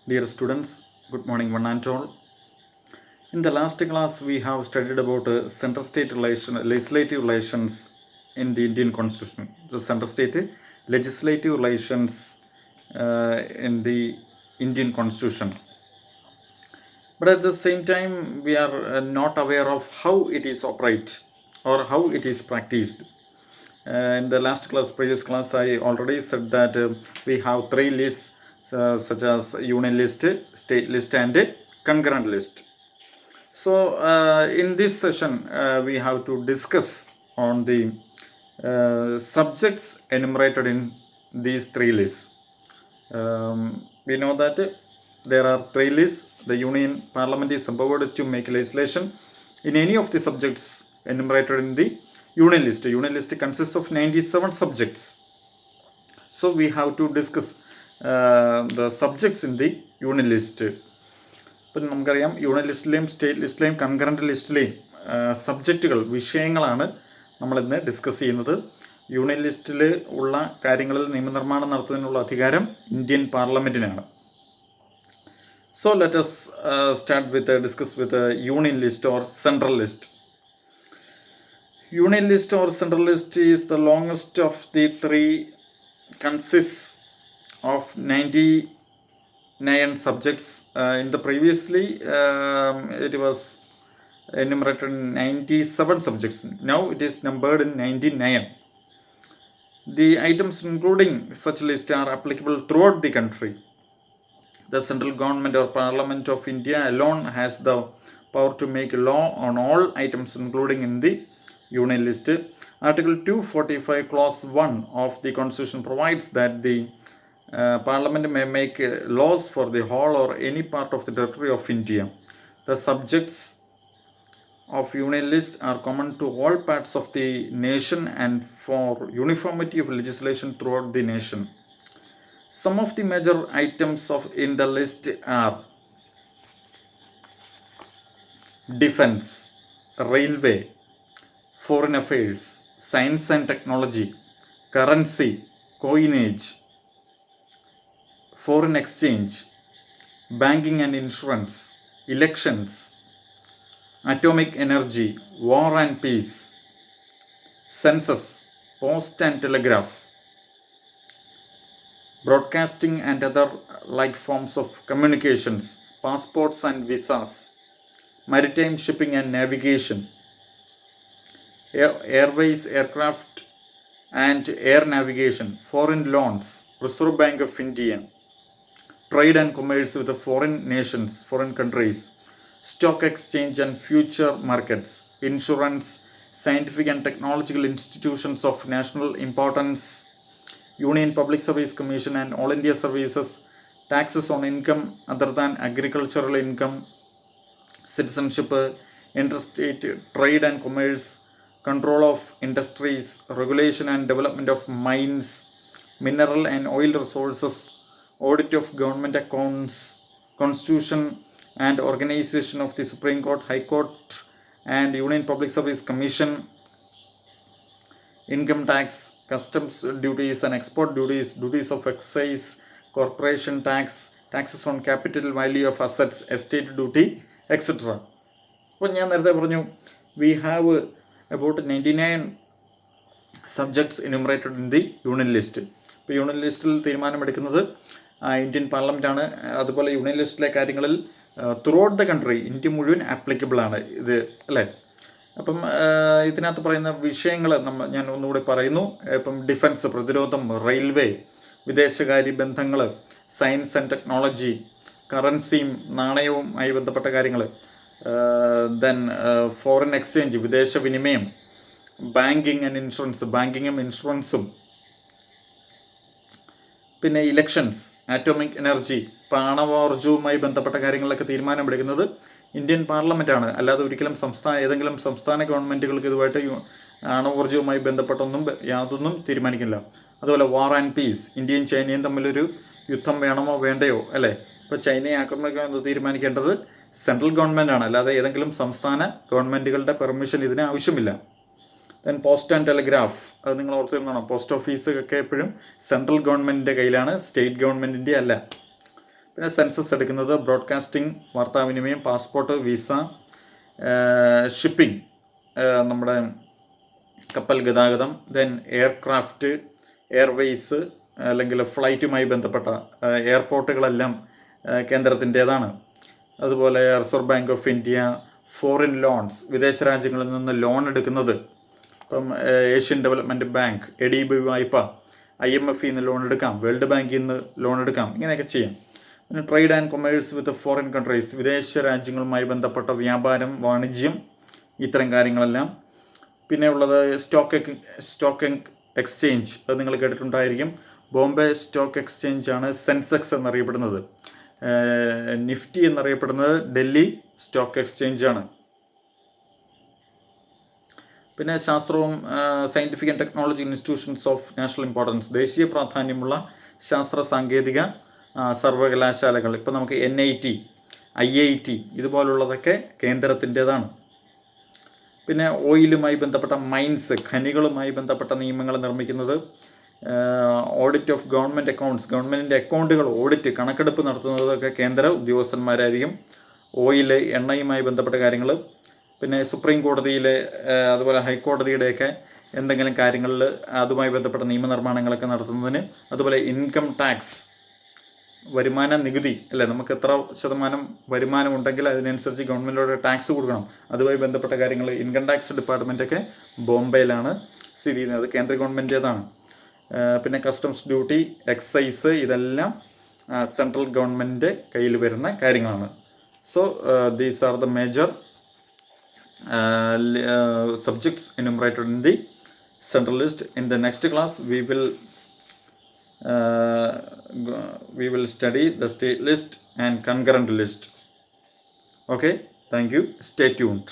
Dear students, good morning one and all. In the last class, we have studied about center-state legislative relations in the Indian Constitution. The center-state legislative relations in the Indian Constitution. But at the same time, we are not aware of how it is operate or how it is practiced. In the previous class, I already said that we have three lists such as union list, state list, and concurrent list. So in this session, we have to discuss on the subjects enumerated in these three lists. We know that there are three lists. The Union Parliament is empowered to make legislation in any of the subjects enumerated in the Union list. Union list consists of 97 subjects. So we have to discuss the subjects in the Union list. ഇപ്പം നമുക്കറിയാം union ലിസ്റ്റിലെയും state ലിസ്റ്റിലെയും concurrent ലിസ്റ്റിലെയും സബ്ജക്റ്റുകൾ വിഷയങ്ങളാണ് നമ്മളിന്ന് discuss ചെയ്യുന്നത്. Union ലിസ്റ്റിൽ ഉള്ള കാര്യങ്ങളിൽ നിയമനിർമ്മാണം നടത്തുന്നതിനുള്ള അധികാരം ഇന്ത്യൻ പാർലമെൻറ്റിനാണ്. So let us discuss with union list or central list. Union list or central list is the longest of the three, consists of 99 subjects. In the previously it was enumerated in 97 subjects. Now it is numbered in 99. The items including such list are applicable throughout the country. The central government or Parliament of India alone has the power to make law on all items including in the Union list. Article 245 clause 1 of the Constitution provides that the Parliament may make laws for the whole or any part of the territory of India. The subjects of Union list are common to all parts of the nation and for uniformity of legislation throughout the nation. Some of the major items in the list are defense, railway, foreign affairs, science and technology, currency, coinage, foreign exchange, banking and insurance, elections, atomic energy, war and peace, census, post and telegraph, broadcasting and other like forms of communications, passports and visas, maritime shipping and navigation, airways, aircraft and air navigation, foreign loans, Reserve Bank of India, trade and commerce with the foreign nations, foreign countries, stock exchange and future markets, insurance, scientific and technological institutions of national importance, Union Public Service Commission and All India Services, taxes on income other than agricultural income, citizenship, interstate trade and commerce, control of industries, regulation and development of mines, mineral and oil resources, audit of government accounts, constitution and organization of the Supreme Court, High Court and Union Public Service Commission, income tax, customs duties and export duties, duties of excise, corporation tax, taxes on capital value of assets, estate duty, etc. അപ്പോൾ ഞാൻ നേരത്തെ പറഞ്ഞു we have about 99 subjects enumerated in the Union list. ഇപ്പോൾ union ലിസ്റ്റിൽ തീരുമാനമെടുക്കുന്നത് Indian പാർലമെൻറ്റാണ്. അതുപോലെ union ലിസ്റ്റിലെ കാര്യങ്ങളിൽ throughout the country India മുഴുവൻ ആപ്ലിക്കബിൾ ആണ് ഇത്, അല്ലേ? അപ്പം ഇതിനകത്ത് പറയുന്ന വിഷയങ്ങൾ ഞാൻ ഒന്നുകൂടി പറയുന്നു. ഇപ്പം ഡിഫൻസ്, പ്രതിരോധം, റെയിൽവേ, വിദേശകാര്യ ബന്ധങ്ങൾ, സയൻസ് ആൻഡ് ടെക്നോളജി, കറൻസിയും നാണയവുമായി ബന്ധപ്പെട്ട കാര്യങ്ങൾ, ദെൻ ഫോറിൻ എക്സ്ചേഞ്ച്, വിദേശ വിനിമയം, ബാങ്കിങ് ആൻഡ് ഇൻഷുറൻസ്, ബാങ്കിങ്ങും ഇൻഷുറൻസും, പിന്നെ ഇലക്ഷൻസ്, ആറ്റോമിക് എനർജി, ആണവോർജവുമായി ബന്ധപ്പെട്ട കാര്യങ്ങളിലൊക്കെ തീരുമാനമെടുക്കുന്നത് ഇന്ത്യൻ പാർലമെൻറ്റാണ്. അല്ലാതെ ഒരിക്കലും ഏതെങ്കിലും സംസ്ഥാന ഗവൺമെൻറ്റുകൾക്ക് ഇതുമായിട്ട് ആണവോർജവുമായി ബന്ധപ്പെട്ടൊന്നും യാതൊന്നും തീരുമാനിക്കില്ല. അതുപോലെ വാർ ആൻഡ് പീസ്, ഇന്ത്യയും ചൈനയും തമ്മിലൊരു യുദ്ധം വേണമോ വേണ്ടയോ, അല്ലേ? ഇപ്പോൾ ചൈനയെ ആക്രമിക്കണമെന്ന് തീരുമാനിക്കേണ്ടത് സെൻട്രൽ ഗവൺമെൻറ്റാണ്, അല്ലാതെ ഏതെങ്കിലും സംസ്ഥാന ഗവൺമെൻറ്റുകളുടെ പെർമിഷൻ ഇതിന് ആവശ്യമില്ല. ദെൻ പോസ്റ്റ് ആൻഡ് ടെലിഗ്രാഫ്, അത് നിങ്ങൾ ഓർത്തിരുന്നോ? പോസ്റ്റ് ഓഫീസ് ഒക്കെ എപ്പോഴും സെൻട്രൽ ഗവൺമെൻറ്റിൻ്റെ കയ്യിലാണ്, സ്റ്റേറ്റ് ഗവൺമെൻറ്റിൻ്റെ അല്ല. പിന്നെ സെൻസസ് എടുക്കുന്നത് ബ്രോഡ്കാസ്റ്റിംഗ്, വാർത്താവിനിമയം, പാസ്പോർട്ട്, വിസ, ഷിപ്പിംഗ്, നമ്മുടെ കപ്പൽ ഗതാഗതം, ദെൻ എയർക്രാഫ്റ്റ്, എയർവേയ്സ് അല്ലെങ്കിൽ ഫ്ലൈറ്റുമായി ബന്ധപ്പെട്ട എയർപോർട്ടുകളെല്ലാം കേന്ദ്രത്തിൻ്റേതാണ്. അതുപോലെ reserve bank of India, foreign loans, വിദേശ രാജ്യങ്ങളിൽ നിന്ന് ലോൺ എടുക്കുന്നത്, ഇപ്പം ഏഷ്യൻ ഡെവലപ്മെൻറ്റ് ബാങ്ക്, ADB വായ്പ, IMF നിന്ന് ലോൺ എടുക്കാം, വേൾഡ് ബാങ്കിൽ നിന്ന് ലോൺ എടുക്കാം, ഇങ്ങനെയൊക്കെ ചെയ്യാം. പിന്നെ trade and commerce with foreign countries, വിദേശ രാജ്യങ്ങളുമായി ബന്ധപ്പെട്ട വ്യാപാരം, വാണിജ്യം, ഇത്തരം കാര്യങ്ങളെല്ലാം. പിന്നെ ഉള്ളത് സ്റ്റോക്ക് എക്സ്ചേഞ്ച്, അത് നിങ്ങൾ കേട്ടിട്ടുണ്ടായിരിക്കും. ബോംബെ സ്റ്റോക്ക് എക്സ്ചേഞ്ച് ആണ് സെൻസെക്സ് എന്നറിയപ്പെടുന്നത്. നിഫ്റ്റി എന്നറിയപ്പെടുന്നത് ഡൽഹി സ്റ്റോക്ക് എക്സ്ചേഞ്ച് ആണ്. പിന്നെ ശാസ്ത്രവും scientific and technology institutions of national importance, ദേശീയ പ്രാധാന്യമുള്ള ശാസ്ത്ര സാങ്കേതിക സർവകലാശാലകൾ. ഇപ്പോൾ നമുക്ക് NIT, IIT ഇതുപോലുള്ളതൊക്കെ കേന്ദ്രത്തിൻ്റേതാണ്. പിന്നെ ഓയിലുമായി ബന്ധപ്പെട്ട മൈൻസ്, ഖനികളുമായി ബന്ധപ്പെട്ട നിയമങ്ങൾ നിർമ്മിക്കുന്നത്, ഓഡിറ്റ് ഓഫ് ഗവൺമെൻറ് അക്കൗണ്ട്സ്, ഗവൺമെൻറ്റിൻ്റെ അക്കൗണ്ടുകൾ ഓഡിറ്റ്, കണക്കെടുപ്പ് നടത്തുന്നതൊക്കെ കേന്ദ്ര ഉദ്യോഗസ്ഥന്മാരായിരിക്കും. ഓയിൽ, എണ്ണയുമായി ബന്ധപ്പെട്ട കാര്യങ്ങൾ. പിന്നെ സുപ്രീം കോടതിയിലെ അതുപോലെ ഹൈക്കോടതിയുടെയൊക്കെ എന്തെങ്കിലും കാര്യങ്ങളിൽ അതുമായി ബന്ധപ്പെട്ട നിയമനിർമ്മാണങ്ങളൊക്കെ നടത്തുന്നതിന്. അതുപോലെ ഇൻകം ടാക്സ്, വരുമാന നികുതി അല്ലേ, നമുക്ക് എത്ര ശതമാനം വരുമാനം ഉണ്ടെങ്കിൽ അതിനനുസരിച്ച് ഗവൺമെൻറ്റിനോട് ടാക്സ് കൊടുക്കണം. അതുമായി ബന്ധപ്പെട്ട കാര്യങ്ങൾ ഇൻകം ടാക്സ് ഡിപ്പാർട്ട്മെൻറ്റൊക്കെ ബോംബെയിലാണ് സ്ഥിതി ചെയ്യുന്നത്, കേന്ദ്ര ഗവൺമെൻറ്റേതാണ്. പിന്നെ കസ്റ്റംസ് ഡ്യൂട്ടി, എക്സൈസ്, ഇതെല്ലാം സെൻട്രൽ ഗവൺമെൻറ് കയ്യിൽ വരുന്ന കാര്യങ്ങളാണ്. So these are the major subjects enumerated in the central list. In the next class we will study the state list and concurrent list. Okay, thank you, stay tuned.